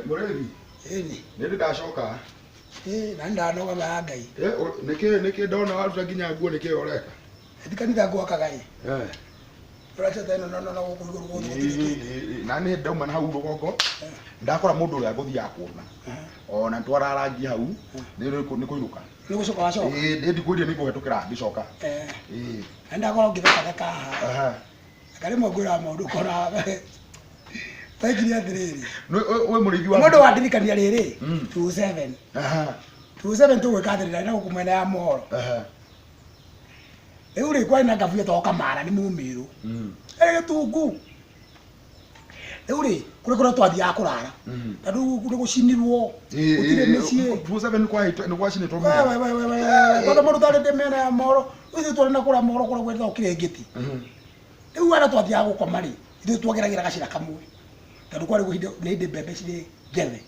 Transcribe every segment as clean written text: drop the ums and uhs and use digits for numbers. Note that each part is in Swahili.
Murevi. Nĩ ndacoka. Na ndanoga ma Ngai. Nĩkĩ ndona waruta nginya nguo nĩkĩ ũreka? Kanitha gwakaga Ũrachata ĩno no gũkũ na nĩ ndauma na hau rũgongo. Ndakora mũndũ ũrĩa ngũthiaga kuona. Ona twararangia hau nĩ kũinũka. Nĩ gũcoka wacoka? Nĩ ndikũria nĩ kũhetũkĩra ngĩcoka. Ndakora ngĩtheka haha. Karĩmwe ngwĩra maũndũ kora Taikiri atiriri. We mũrĩithi wa mũndũ wandirikania rĩrĩ 27. 27 tũgwĩkathĩrĩra na gũkũ mwena ya Moro. Rĩu rĩ kwari na ngabuia toka mara nĩ mũmĩrũ. Gĩtungu. Rĩu rĩ kũrĩ twathiaga kũrara. Tondũ nĩ gũcinirwo. Gũtirĩ mĩciĩ. 27 nĩ gwacinĩtwo mũno. Tondũ mũndũ tarĩ ndĩmena ya Moro. Ithuĩ twarĩ na kũrĩa Moro kũrĩa gwetha kĩrengeti. Rĩu ara twathiaga gũkoma rĩ ithuĩ twageragĩra gacĩra kamwe. Tondũ kwari gũhinde nĩ inde mbembe cirĩ ngethe.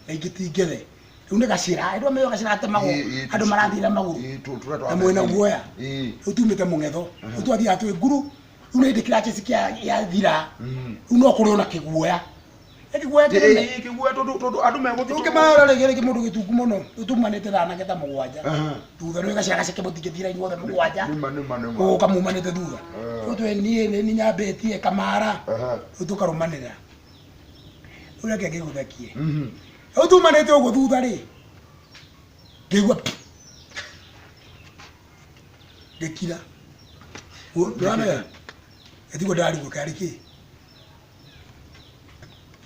Na ingĩ ngethe. Rĩu nĩ gacĩra, andũ ameo gacĩra atemagwo, andũ marathira magũrũ. Na mwena guoya. Rĩu tumĩte mũngetho. Rĩu twathiaga twĩ nguru. Rĩu nĩ ndĩkĩra kĩci ya thira. Rĩu no kũrĩ ona kĩguoya. Kĩguoya kĩrĩ kĩguoya tondũ andũ megũthiĩ. Ũkĩmara rĩngĩ mũndũ gĩtungu mũno. Rĩu tumanĩte thana getha mũgwanja. Thutha nĩ gacĩra gaceke mũtingĩthira inyuothe mũgwanja. Ũkamumanĩte thutha. Rĩu twĩ niĩ nĩ nyambĩtie kamara. Rĩu tũkarũmanĩra. Ura kenge guthakie. Rĩu tumanĩte ũguo thutha rĩ. Ngĩigua gĩkira. Ndĩramenya. Etigo ndarigwo karĩ kĩ.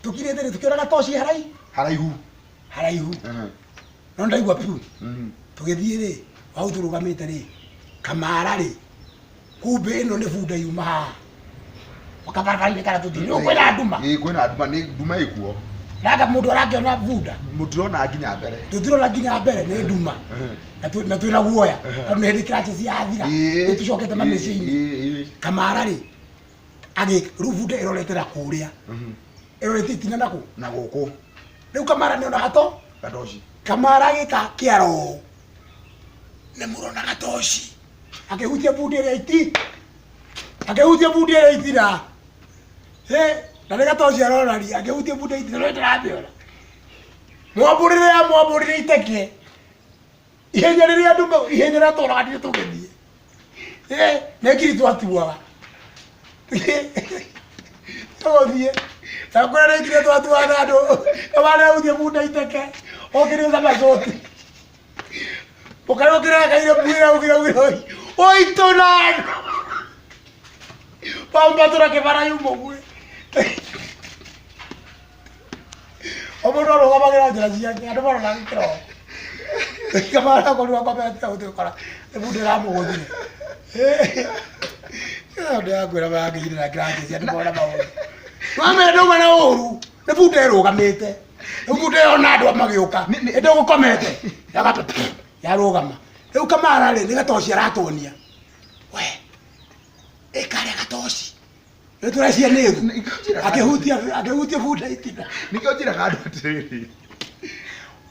Tukirĩte rĩ tukĩoraga toci haraihu. No ndaigua piu. Tũgĩthiĩ rĩ, hau tũrũgamĩte rĩ. Kamara rĩ. Kumbe ĩno nĩ bunda yuma haha. Wakabarabara kana tuthi. Kwĩna nduma. Kwĩna nduma nĩ nduma ĩkuo. Naga mũndũ arakĩona bunda. Mũtirona nginya mbere. Tũtirona nginya mbere nĩ nduma. Na twĩna guoya. Tondũ nĩ hĩndĩ kĩraci ciathira. Nĩ tũcokete mamĩciĩ-inĩ. Kamara rĩ. Rĩu bunda ĩrorete na kũrĩa. Ĩrorete itina nakũ? Na gũkũ. Rĩu Kamara nĩ ona gatoci. Kamara gĩka kĩaro. Nĩ mũrona gatoci. Akĩhutia bunda ĩrĩa iti. Akĩhutia bunda ĩrĩa itira. Na nĩ gatoci arorari. Akĩhutia bunda itira nĩ ndĩramĩona. Mwambũrĩre iteke. Ihenya rĩrĩa andũ ihenya ratũraga nĩ tũgĩthiĩ. Nĩ kiri twatuaga. Tũgũthiĩ. Na kũrĩa nĩ kiri twatuaga andũ. Kamara hutia bunda iteke. Okĩrĩ macoti. Ũkarĩokĩra kaire buĩra ũgĩra. Oi tonado. Pamba turakĩbara yumo gwe. Mũndũ arũgamagĩra njĩra ciake andũ marona gĩkĩro. Kamara kũrua komete ũtũkora. Bunda ĩramũgũthire. Ndĩrakwĩra magĩire ngirathi andũ mona maũndũ. Mama ndũma na ũru. Nĩ bunda ĩrũgamĩte. Rĩu bunda yona andũ magĩũka. Ndũgũkomete. Yarũgama. Rĩu Kamara rĩ nĩ gatoci aratonia. We. Ĩkarĩa gatoci. Nĩ tũracia nĩgu. Akĩhutia bunda itina. Nĩkĩo njĩraga andũ atĩrĩrĩ.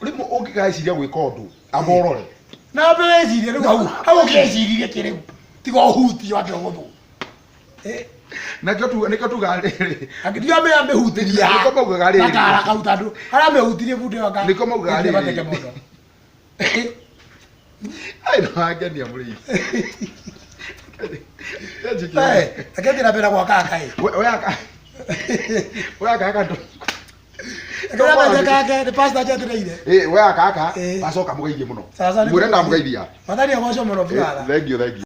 Rĩmwe ũngĩgeciria gwĩka ũndũ amorore. Na mbere eciria rĩu hau ũngĩeciria kĩrĩu. Tiga ũhutie wambe gũthũ. Nĩkĩo tuga rĩrĩ. Akĩthiĩ amehutiria. Nĩkĩo maugaga rĩrĩ. Akara kauta andũ. Aramehutirie bunda ĩyo aka. Nĩkĩo maugaga rĩrĩ. Mateke mũno. Ai no angenia mũrĩi. Akĩthira mbere gwa kaka ĩ. Oya kaka ndo. Akĩra kaka nĩ pastor jetereire. Oya kaka bacoka mũgeithie mũno. Mwĩre ndamũgeithia. Mathari ya mwaco mũno bũrara. Thank you.